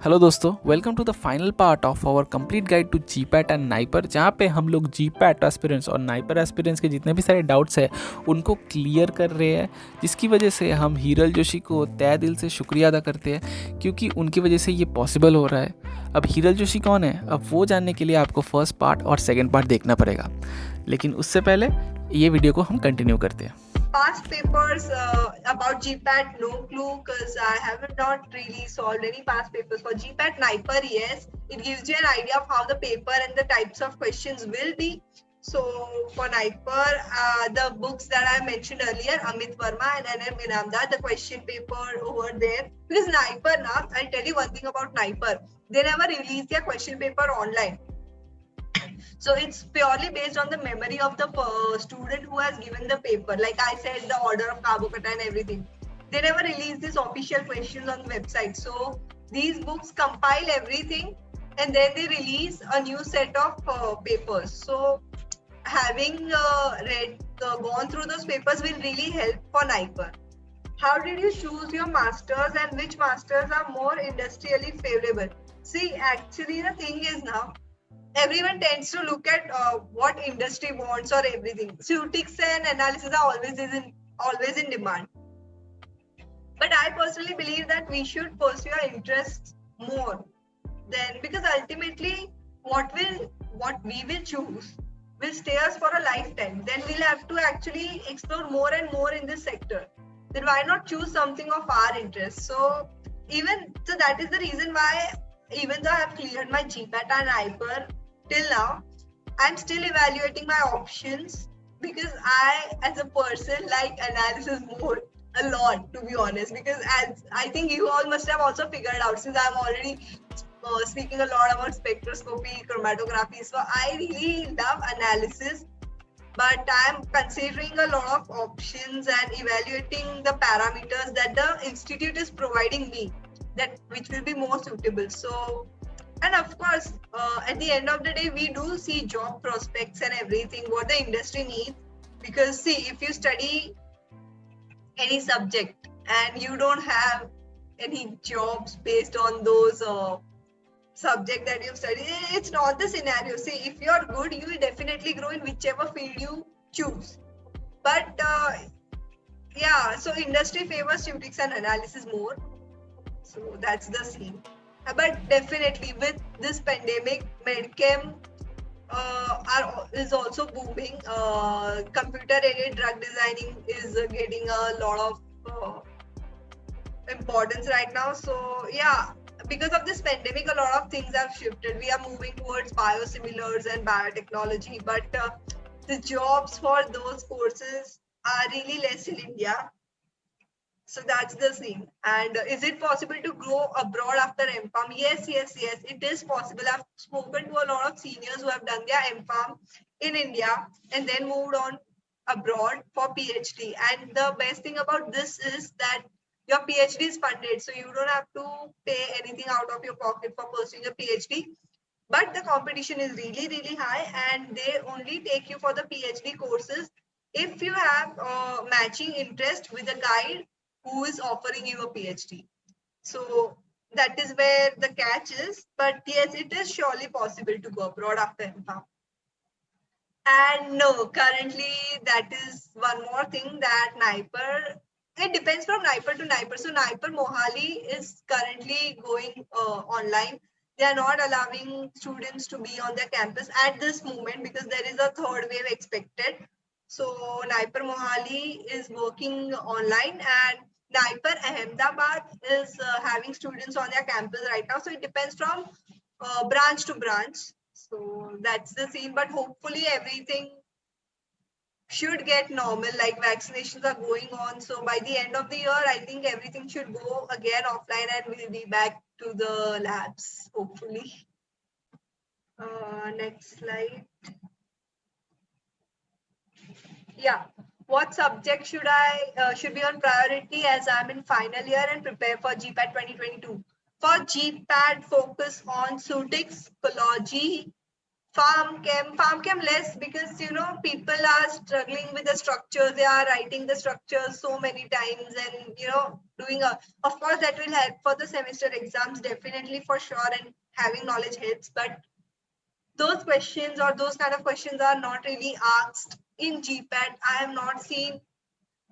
Hello दोस्तों, welcome to the final part of our complete guide to GPAT and NIPER, जहाँ पे हम लोग जीपैट एस्पिरेंट्स और नाइपर एस्पिरेंट्स के जितने भी सारे डाउट्स हैं उनको क्लियर कर रहे हैं, जिसकी वजह से हम हीरल जोशी को तहे दिल से शुक्रिया अदा करते हैं क्योंकि उनकी वजह से ये पॉसिबल हो रहा है। अब हीरल जोशी कौन है, अब वो जानने के लिए आपको फर्स्ट पार्ट और सेकेंड पार्ट देखना पड़ेगा, लेकिन उससे पहले ये वीडियो को हम कंटिन्यू करते हैं। Past papers about GPAT, no clue because I have not really solved any past papers. For GPAT NIPER, yes, it gives you an idea of how the paper and the types of questions will be. So for NIPER, the books that I mentioned earlier, Amit Verma and NM Inamdar, the question paper over there. Because NIPER, now I'll tell you one thing about NIPER. They never release their question paper online. So it's purely based on the memory of the student who has given the paper. Like I said, the order of Kabukata and everything. They never release these official questions on the website. So these books compile everything and then they release a new set of papers. So having gone through those papers will really help for NIPER. How did you choose your masters and which masters are more industrially favorable? See, actually the thing is now, everyone tends to look at what industry wants or everything. Statistics and analysis are always in demand. But I personally believe that we should pursue our interests more. Then, because ultimately, what we will choose will stay us for a lifetime. Then we'll have to actually explore more and more in this sector. Then why not choose something of our interest? So that is the reason why, even though I have cleared my GPAT and IPER till now, I'm still evaluating my options because I, as a person, like analysis more a lot, to be honest. Because as I think you all must have also figured out, since I'm already speaking a lot about spectroscopy, chromatography, so I really love analysis. But I'm considering a lot of options and evaluating the parameters that the institute is providing me, that which will be more suitable. So, and of course, at the end of the day, we do see job prospects and everything, what the industry needs. Because see, if you study any subject and you don't have any jobs based on those subject that you've studied, it's not the scenario. See, if you're good, you will definitely grow in whichever field you choose. But yeah, so industry favors statistics and analysis more. So that's the scene. But definitely with this pandemic, medchem is also booming. Computer-aided drug designing is getting a lot of importance right now. So yeah, because of this pandemic, a lot of things have shifted. We are moving towards biosimilars and biotechnology, but the jobs for those courses are really less in India. So that's the scene. And is it possible to grow abroad after MPharm? Yes, it is possible. I've spoken to a lot of seniors who have done their MPharm in India and then moved on abroad for PhD. And the best thing about this is that your PhD is funded, so you don't have to pay anything out of your pocket for pursuing a PhD. But the competition is really, really high, and they only take you for the PhD courses if you have matching interest with a guide who is offering you a PhD. So that is where the catch is. But yes, it is surely possible to go abroad after MPharm. And no, currently that is one more thing that NIPER, it depends from NIPER to NIPER. So NIPER Mohali is currently going online. They are not allowing students to be on their campus at this moment because there is a third wave expected. So NIPER Mohali is working online and NIPER Ahmedabad is having students on their campus right now. So it depends from branch to branch. So that's the scene, but hopefully everything should get normal, like vaccinations are going on. So by the end of the year, I think everything should go again offline and we'll be back to the labs, hopefully. Next slide. Yeah. What subject should be on priority as I'm in final year and prepare for GPAT 2022? For GPAT, focus on Sutix, Ecology, Farm chem less because people are struggling with the structure. They are writing the structures so many times, and doing a. Of course, that will help for the semester exams, definitely for sure, and having knowledge helps. But those questions or those kind of questions are not really asked in GPAT. I have not seen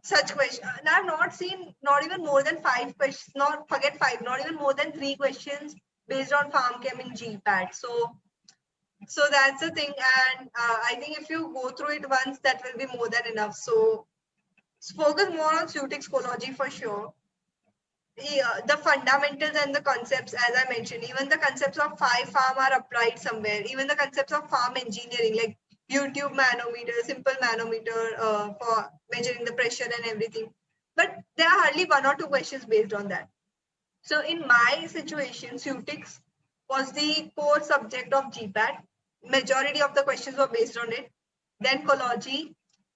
such questions. And I've not seen not even more than 5 questions. Not forget five. Not even more than 3 questions based on farm chem in GPAT. So that's the thing, and I think if you go through it once, that will be more than enough. So focus more on pseudotexicology for sure. Yeah, the fundamentals and the concepts, as I mentioned, even the concepts of 5 farm are applied somewhere. Even the concepts of farm engineering, like YouTube manometer, simple manometer for measuring the pressure and everything. But there are hardly 1 or 2 questions based on that. So in my situation, Sutex was the core subject of GPAT. Majority of the questions were based on it. Then ecology,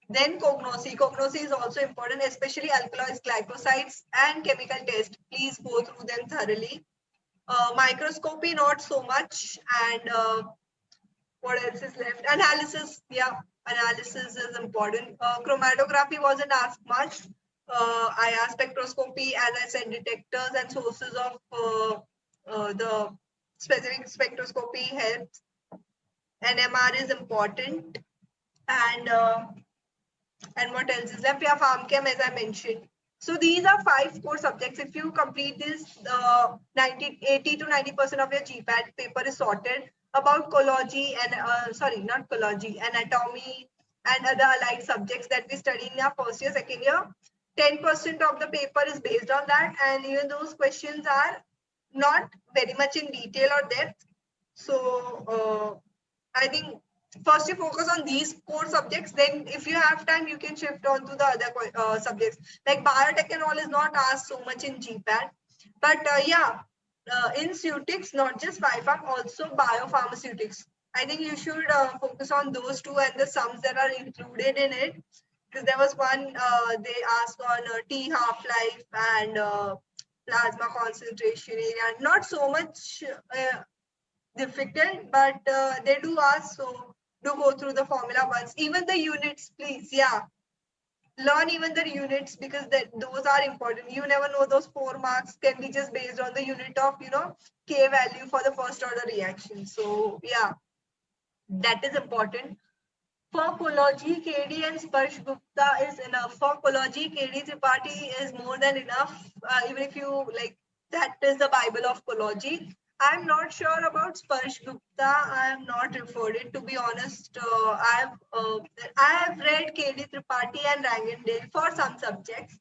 then cognosy. Cognosy is also important, especially alkaloids, glycosides, and chemical test. Please go through them thoroughly. Microscopy, not so much. And what else is left? Analysis, yeah, analysis is important. Chromatography wasn't asked much. I asked spectroscopy, as I said, detectors and sources of the specific spectroscopy helps. NMR is important. And what else is left? Yeah, farm chem, as I mentioned. So these are 5 core subjects. If you complete this, 80 to 90% of your GPAT paper is sorted. About ecology and sorry, not ecology, anatomy and other allied subjects that we study in our first year, second year. 10% of the paper is based on that, and even those questions are not very much in detail or depth. So I think first you focus on these core subjects, then if you have time you can shift on to the other subjects, like biotech and all is not asked so much in GPAT. But in Sutex, not just 5 farm, also biopharmaceutics. I think you should focus on those two and the sums that are included in it, because there was one they asked on T half-life and plasma concentration area. Not so much difficult, but they do ask, so do go through the formula once. Even the units, please, yeah, learn even the units, because those are important. You never know, those 4 marks can be just based on the unit of K value for the first order reaction. So yeah, that is important. For ecology, KD and Sparsh Gupta is enough. For ecology, KD Tripathi is more than enough. Even if you like, that is the Bible of ecology. I'm not sure about Sparsh Gupta. I am not referred it, to be honest. I have read KD Tripathi and Rangendale for some subjects,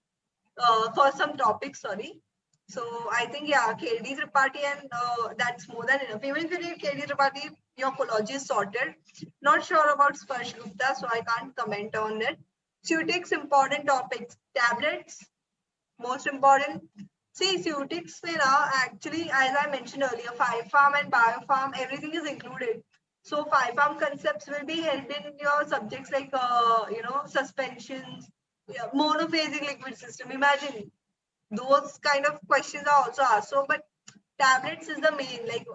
for some topics. Sorry. So I think yeah, KD Tripathi and that's more than enough. Even if you read KD Tripathi, your ecology is sorted. Not sure about Sparsh Gupta, so I can't comment on it. Sutex important topics. Tablets, most important. See, Sutex mein now actually, as I mentioned earlier, 5 farm and biofarm, everything is included. So 5 farm concepts will be held in your subjects like suspensions, yeah, monophasic liquid system. Imagine those kind of questions are also asked. So, but tablets is the main, like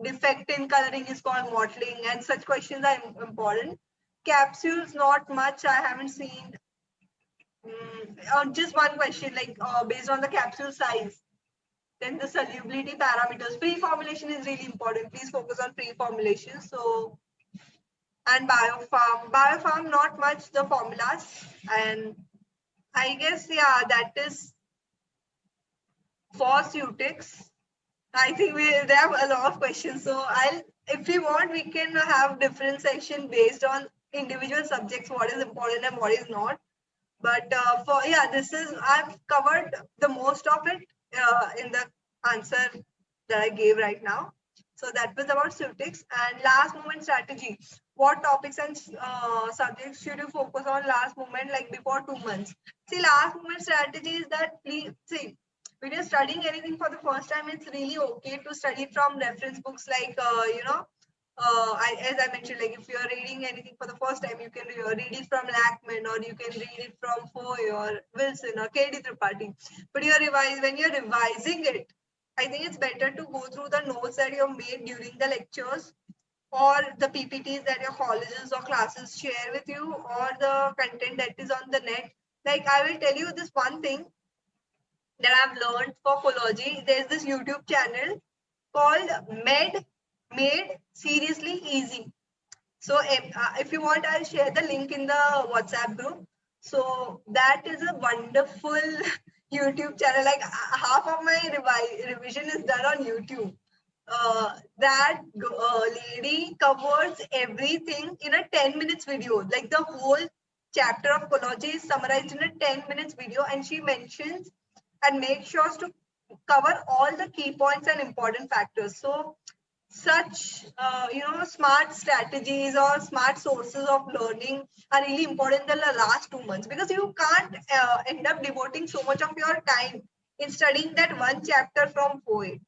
defect in coloring is called mottling, and such questions are important. Capsules, not much. I haven't seen. Just one question, like based on the capsule size. Then the solubility parameters. Pre-formulation is really important. Please focus on pre-formulation. So, and biofarm. Biofarm, not much the formulas. And I guess, yeah, that is for Sutex. I think they have a lot of questions. So if we want, we can have different section based on individual subjects, what is important and what is not. But I've covered the most of it in the answer that I gave right now. So that was about Sutex. And last moment strategy. What topics and subjects should you focus on last moment, like before 2 months? See, last moment strategy is that, please see, when you're studying anything for the first time, it's really okay to study from reference books, like as I mentioned, like if you're reading anything for the first time, you can read it from Lackman, or you can read it from Foy or Wilson or KD Tripathi. But when you're revising it, I think it's better to go through the notes that you've made during the lectures, or the PPTs that your colleges or classes share with you, or the content that is on the net. Like I will tell you this one thing that I've learned for Philology. There's this YouTube channel called Made Seriously Easy. So if you want, I'll share the link in the WhatsApp group. So that is a wonderful YouTube channel. Like half of my revision is done on YouTube. That lady covers everything in a 10 minutes video. Like the whole chapter of Philology is summarized in a 10 minutes video, and she mentions and makes sure to cover all the key points and important factors. So such smart strategies or smart sources of learning are really important in the last 2 months, because you can't end up devoting so much of your time in studying that one chapter from poet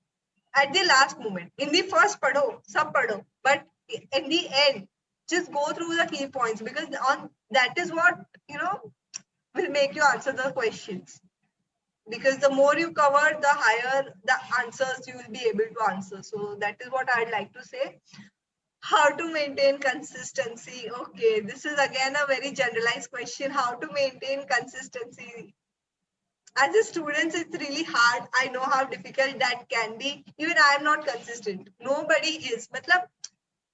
at the last moment. In the first padho sub padho, but in the end just go through the key points, because on that is what will make you answer the questions, because the more you cover, the higher the answers you will be able to answer. So that is what I'd like to say. How to maintain consistency? Okay, this is again a very generalized question. How to maintain consistency? As a student, it's really hard. I know how difficult that can be. Even I am not consistent. Nobody is. मतलब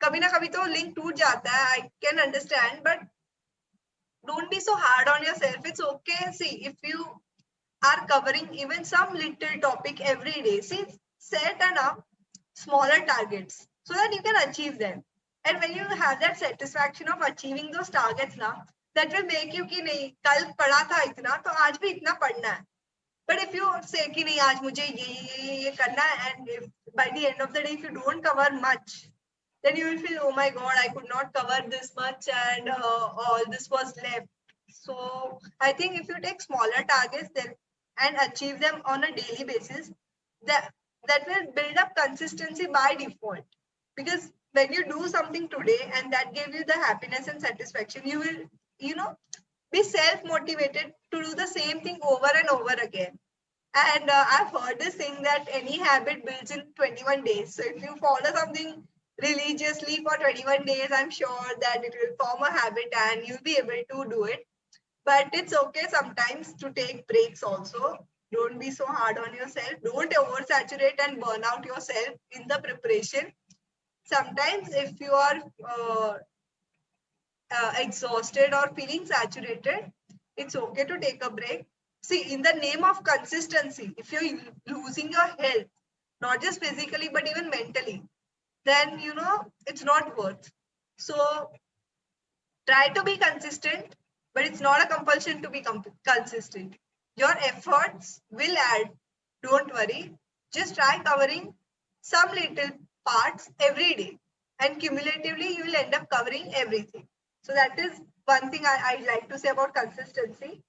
कभी ना कभी तो link टूट जाता है. I can understand, but don't be so hard on yourself. It's okay. See, if you are covering even some little topic every day, see, set enough smaller targets so that you can achieve them. And when you have that satisfaction of achieving those targets now, that will make you कि नहीं कल पढ़ा था इतना तो आज भी इतना पढ़ना है. But if you say कि नहीं आज मुझे ये करना है, and if by the end of the day if you don't cover much, then you will feel, oh my god, I could not cover this much, and all this was left. So I think if you take smaller targets then and achieve them on a daily basis, that will build up consistency by default. Because when you do something today and that gives you the happiness and satisfaction, you will, be self-motivated to do the same thing over and over again. And I've heard this thing that any habit builds in 21 days. So if you follow something religiously for 21 days, I'm sure that it will form a habit and you'll be able to do it. But it's okay sometimes to take breaks also. Don't be so hard on yourself. Don't oversaturate and burn out yourself in the preparation. Sometimes if you are exhausted or feeling saturated, it's okay to take a break. See, in the name of consistency, if you're losing your health, not just physically, but even mentally, then, it's not worth. So try to be consistent, but it's not a compulsion to be consistent. Your efforts will add. Don't worry. Just try covering some little parts every day, and cumulatively, you will end up covering everything. So that is one thing I'd like to say about consistency.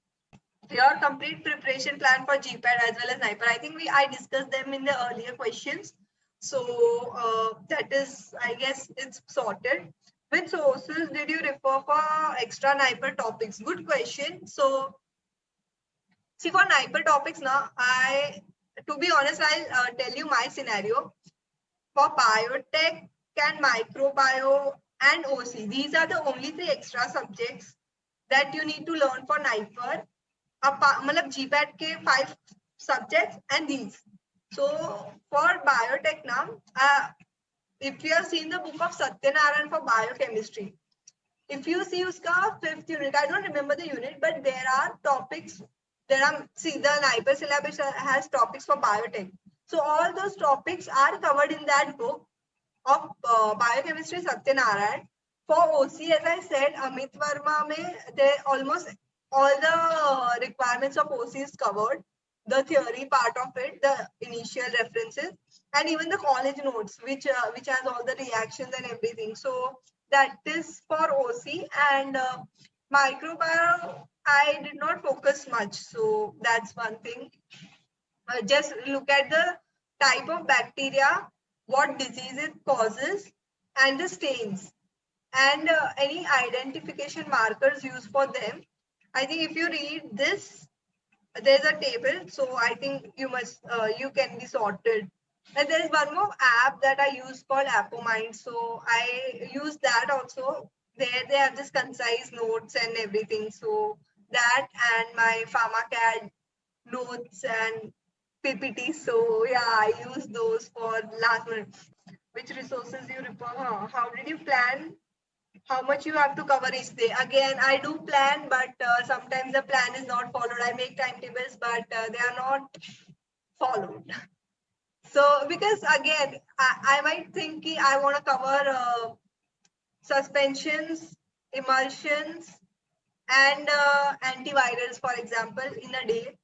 Your complete preparation plan for GPAT as well as NIPER. I think I discussed them in the earlier questions. So that is, I guess, it's sorted. Which sources did you refer for extra NIPER topics? Good question. So see, for NIPER topics now, to be honest, I'll tell you my scenario. For biotech and microbio and OC, these are the only 3 extra subjects that you need to learn for NIPER. मतलब GPAT के 5 subjects and these. So for biotech now, if you have seen the book of Satyanarayan for biochemistry, if you see uska 5th unit, I don't remember the unit, but there are topics. See, the NIPER syllabus has topics for biotech. So all those topics are covered in that book of biochemistry Satyanarayan. For OC, as I said, Amit Verma mein, there almost all the requirements of OC is covered. The theory part of it, the initial references, and even the college notes, which has all the reactions and everything. So that is for OC. And microbiome, I did not focus much. So that's one thing. Just look at the type of bacteria, what disease it causes, and the stains, and any identification markers used for them. I think if you read this, there's a table, so I think you can be sorted And there is one more app that I use called ApoMind. So I use that also. There they have this concise notes and everything. So that and my PharmaCAD notes and PPT. So yeah, I use those for last minute. Which resources you refer? How did you plan? How much you have to cover each day? Again, I do plan, but sometimes the plan is not followed. I make timetables, but they are not followed. So because again, I might think I want to cover suspensions, emulsions, and antivirals, for example, in a day.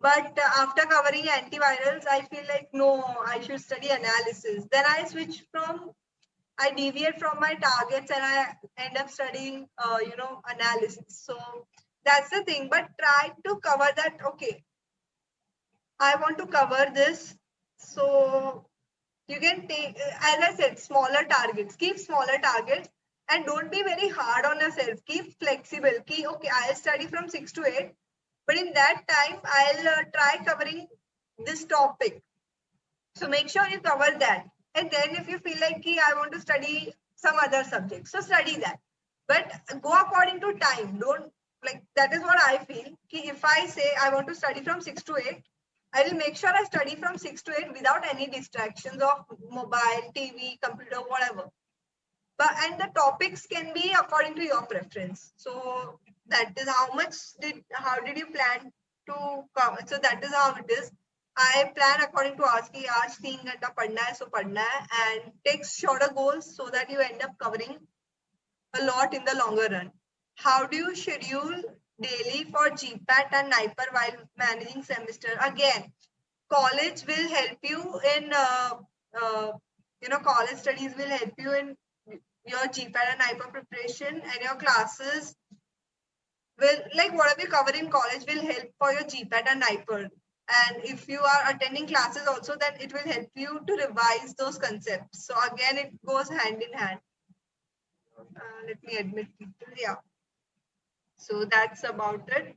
But after covering antivirals, I feel like no, I should study analysis. Then I deviate from my targets and I end up studying, analysis. So that's the thing. But try to cover that. Okay, I want to cover this. So you can take, as I said, smaller targets. Keep smaller targets and don't be very hard on yourself. Keep flexible. Keep, okay, I'll study from 6 to 8, but in that time, I'll try covering this topic. So make sure you cover that. And then if you feel like I want to study some other subject, so study that. But go according to time. Don't like that is what I feel. If I say I want to study from 6 to 8, I will make sure I study from 6 to 8 without any distractions of mobile, TV, computer, whatever. But and the topics can be according to your preference. So that is how did you plan to cover? So that is how it is. I plan according to आज 3 घंटा पढ़ना है, so पढ़ना है, and take shorter goals so that you end up covering a lot in the longer run. How do you schedule daily for GPAT and NIPER while managing semester? Again, college will help you in, college studies will help you in your GPAT and NIPER preparation, and your classes will, like whatever you cover in college will help for your GPAT and NIPER. And if you are attending classes also, then it will help you to revise those concepts. So again, it goes hand in hand. Let me admit people. Yeah. So that's about it.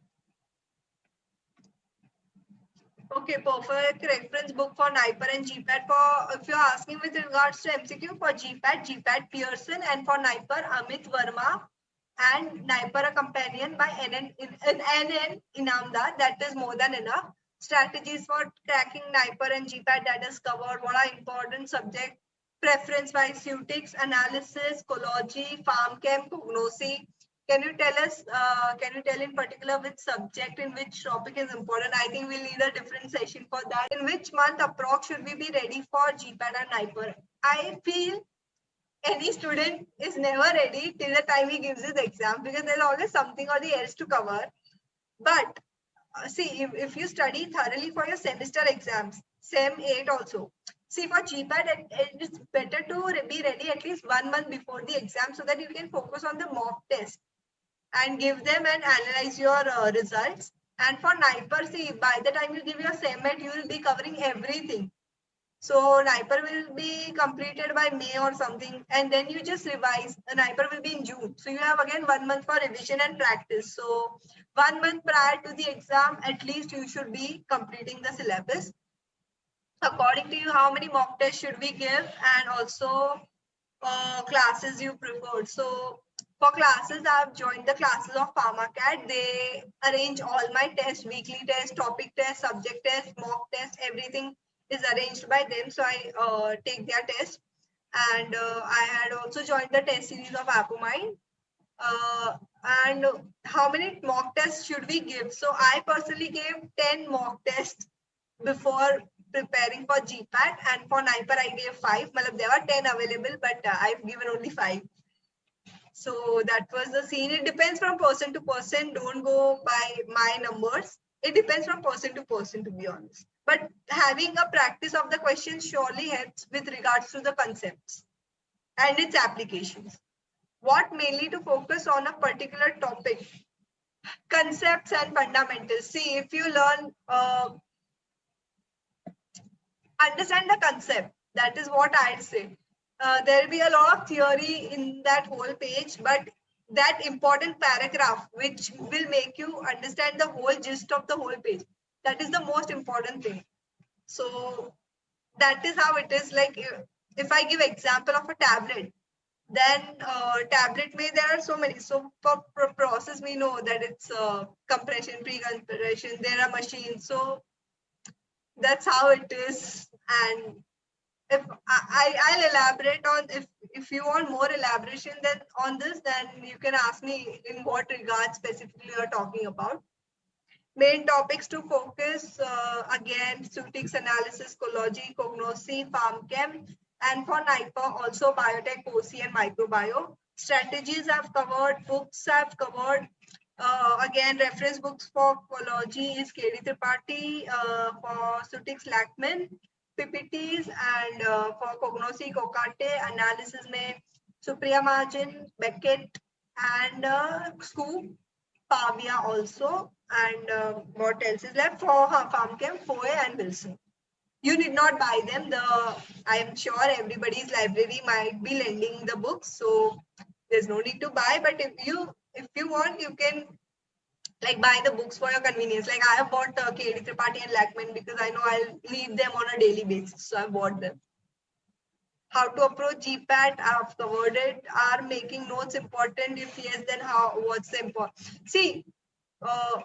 Okay, perfect reference book for NIPER and GPAT. For if you're asking with regards to MCQ for GPAT Pearson, and for NIPER Amit Verma, and NIPER a companion by NN Inamdar. That is more than enough. Strategies for cracking NIPER and GPAT, that is covered. What are important subject preference by Sutix, analysis, ecology, farm chem, prognosis. Can you tell us, can you tell in particular which subject in which topic is important? I think we'll need a different session for that. In which month approx should we be ready for GPAT and NIPER? I feel any student is never ready till the time he gives his exam, because there's always something or the else to cover. But see, if you study thoroughly for your semester exams, SEM 8 also. See, for GPAT, it is better to be ready at least 1 month before the exam so that you can focus on the mock test and give them and analyze your results. And for NIPER, see, by the time you give your SEMET, you will be covering everything. So NIPER will be completed by May or something, and then you just revise. The NIPER will be in June. So you have again 1 month for revision and practice. So 1 month prior to the exam, at least you should be completing the syllabus. According to you, how many mock tests should we give, and also classes you preferred? So for classes, I've joined the classes of PharmaCAD. They arrange all my tests, weekly tests, topic tests, subject tests, mock tests, everything is arranged by them. So I take their test. And I had also joined the test series of ApoMind. Uh, and how many mock tests should we give? So I personally gave 10 mock tests before preparing for GPAT, and for NIPER I gave 5. There were 10 available, but I've given only 5. So that was the scene. It depends from person to person. Don't go by my numbers. It depends from person to person, to be honest. But having a practice of the questions surely helps with regards to the concepts and its applications. What mainly to focus on a particular topic? Concepts and fundamentals. See, if you learn, understand the concept. That is what I'd say. There will be a lot of theory in that whole page, but that important paragraph which will make you understand the whole gist of the whole page, that is the most important thing. So that is how it is. Like if I give example of a tablet, then tablet may there are so many. So for process we know that it's compression, pre-compression. There are machines. So that's how it is. And if I'll elaborate on, if you want more elaboration then on this, then you can ask me in what regard specifically you're talking about. Main topics to focus, again, statistics analysis, ecology, cognosy, farm chem, and for NIPER also biotech, OC, and microbio. Strategies I've covered, books I've covered. Again, reference books for ecology is KD Tripathi, for statistics Lackman, PPTs, and for cognosy, Kokate, analysis में Supriya Mahajan, Beckett, and Scoop, Pavia also, and what else is left for FarmChem, Foe, and Wilson. You need not buy them. I am sure everybody's library might be lending the books, so there's no need to buy. But if you want, you can like buy the books for your convenience. Like I have bought KD Tripathi and Lackman because I know I'll need them on a daily basis, so I bought them. How to approach GPAT, I've covered it. Are making notes important? If yes, then how? What's the important? See, uh,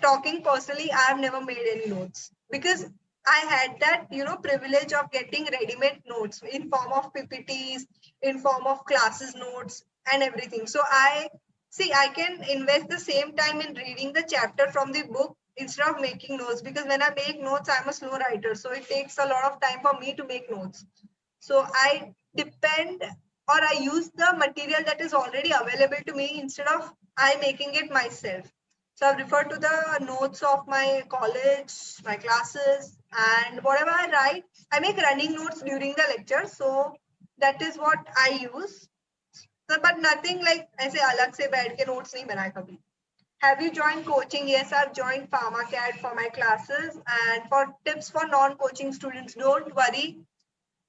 talking personally, I have never made any notes because I had that privilege of getting ready-made notes in form of PPTs, in form of classes notes, and everything. So I can invest the same time in reading the chapter from the book instead of making notes, because when I make notes, I'm a slow writer, so it takes a lot of time for me to make notes. So I depend, or I use the material that is already available to me instead of I making it myself. So I've referred to the notes of my college, my classes, and whatever I write, I make running notes during the lecture. So that is what I use. So, but nothing like ऐसे अलग से बैठ के notes नहीं बनाए कभी. Have you joined coaching? Yes, I've joined PharmaCAD for my classes. And for tips for non-coaching students, don't worry.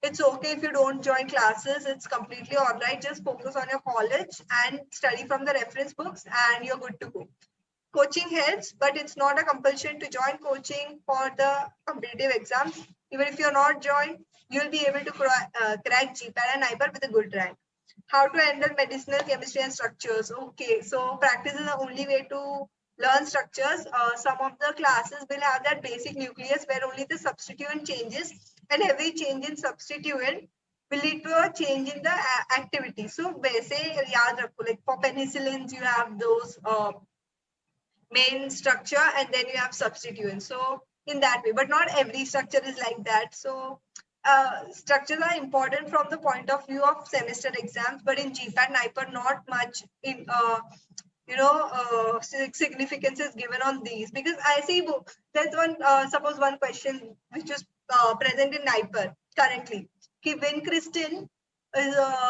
It's okay if you don't join classes. It's completely all right. Just focus on your college and study from the reference books and you're good to go. Coaching helps, but it's not a compulsion to join coaching for the competitive exams. Even if you're not joined, you'll be able to crack GPAT and NIPER with a good rank. How to handle medicinal chemistry and structures. Okay, so practice is the only way to learn structures. Some of the classes will have that basic nucleus where only the substituent changes, and every change in substituent will lead to a change in the activity. So, वैसे याद रखो, like for penicillins, you have those main structure and then you have substituents. So in that way, but not every structure is like that. So structures are important from the point of view of semester exams, but in GPAT, NIPER, not much in significance is given on these, because I see there's one suppose one question which is present in NIPER currently. Vincristine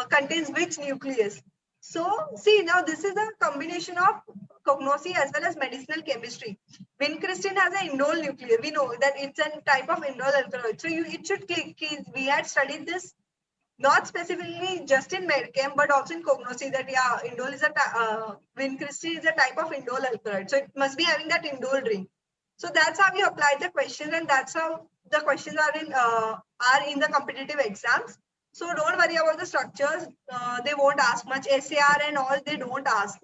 contains which nucleus? So see, now this is a combination of cognosy as well as medicinal chemistry. Vincristine has an indole nucleus. We know that it's a type of indole alkaloid. So it should we had studied this not specifically just in medchem, but also in cognosy, that indole is vincristine is a type of indole alkaloid. So it must be having that indole ring. So that's how we apply the questions, and that's how the questions are in the competitive exams. So don't worry about the structures. They won't ask much. SAR and all, they don't ask.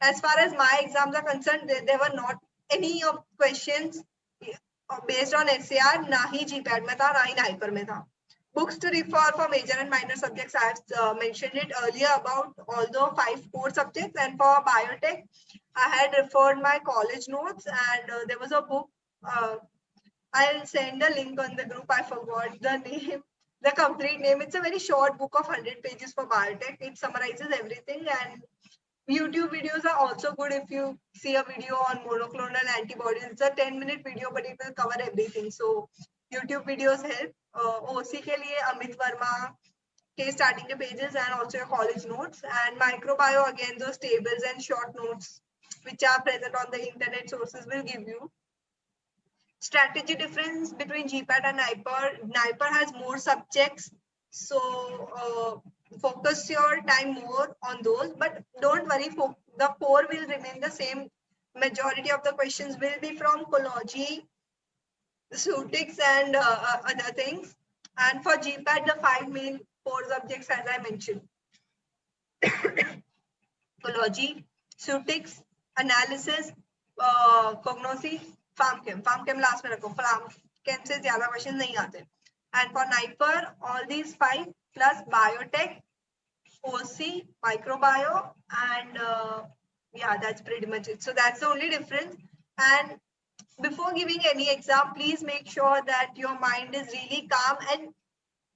As far as my exams are concerned, there were not any of questions based on SAR. ना ही GPAT में था, ना ही NIPER में था. Books to refer for major and minor subjects. I've mentioned it earlier about all the 5 core subjects, and for biotech, I had referred my college notes, and there was a book. I'll send a link on the group. I forgot the name, the complete name. It's a very short book of 100 pages for biotech. It summarizes everything, and YouTube videos are also good. If you see a video on monoclonal antibodies, it's a 10-minute video, but it will cover everything. So YouTube videos help. OC के लिए Amit Verma के starting the pages and also your college notes, and microbio again those tables and short notes which are present on the internet sources will give you. Strategy difference between GPAT and NIPER. NIPER has more subjects, so focus your time more on those, but don't worry, the core will remain the same. Majority of the questions will be from ecology, the SUTIX and other things. And for GPAT, the 5 main core subjects as I mentioned. Ecology, SUTIX, analysis, cognosy, farm chem last में रखो, farm chem से ज़्यादा question नहीं आते. And for NIPER, all these 5 plus biotech, OC, microbio, and yeah, that's pretty much it. So that's the only difference. And before giving any exam, please make sure that your mind is really calm and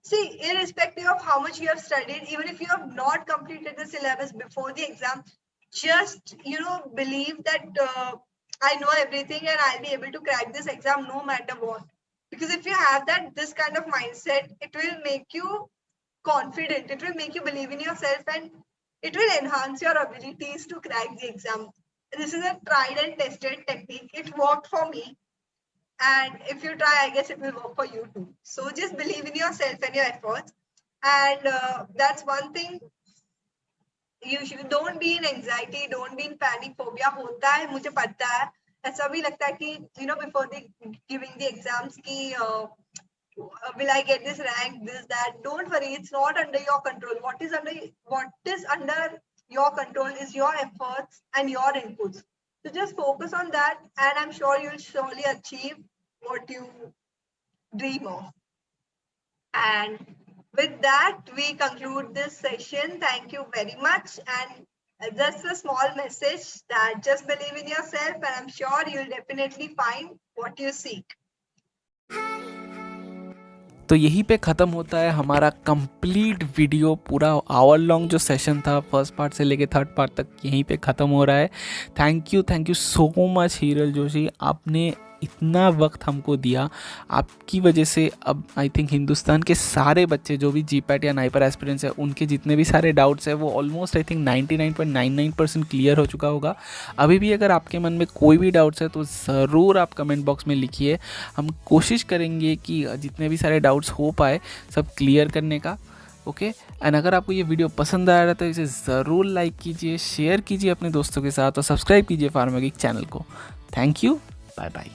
see, irrespective of how much you have studied, even if you have not completed the syllabus before the exam, just believe that I know everything and I'll be able to crack this exam no matter what. Because if you have this kind of mindset, it will make you confident, it will make you believe in yourself, and it will enhance your abilities to crack the exam. This is a tried and tested technique. It worked for me. And if you try, I guess it will work for you too. So just believe in yourself and your efforts. And that's one thing. Don't be in anxiety, don't be in panic phobia. होता है, मुझे पता है. ऐसा भी लगता है कि before giving the exams कि will I get this rank, this, that. Don't worry, it's not under your control. What is under your control is your efforts and your inputs. So just focus on that, and I'm sure you'll surely achieve what you dream of. And with that, we conclude this session. Thank you very much. And just a small message that just believe in yourself, and I'm sure you'll definitely find what you seek. तो यहीं पे ख़त्म होता है हमारा complete video. पूरा hour long जो session था फर्स्ट पार्ट से लेके थर्ड पार्ट तक यहीं पे ख़त्म हो रहा है. Thank you so much Hiral Joshi, आपने इतना वक्त हमको दिया. आपकी वजह से अब आई थिंक हिंदुस्तान के सारे बच्चे जो भी जीपैट या नाइपर एस्पिरेंट्स है उनके जितने भी सारे डाउट्स हैं वो ऑलमोस्ट आई थिंक 99.99% क्लियर हो चुका होगा. अभी भी अगर आपके मन में कोई भी डाउट्स है तो ज़रूर आप कमेंट बॉक्स में लिखिए. हम कोशिश करेंगे कि जितने भी सारे डाउट्स हो पाए सब क्लियर करने का. ओके एंड अगर आपको ये वीडियो पसंद आया रहा तो इसे ज़रूर लाइक कीजिए, शेयर कीजिए अपने दोस्तों के साथ और सब्सक्राइब कीजिए फार्मा गिक चैनल को. Thank you, bye bye.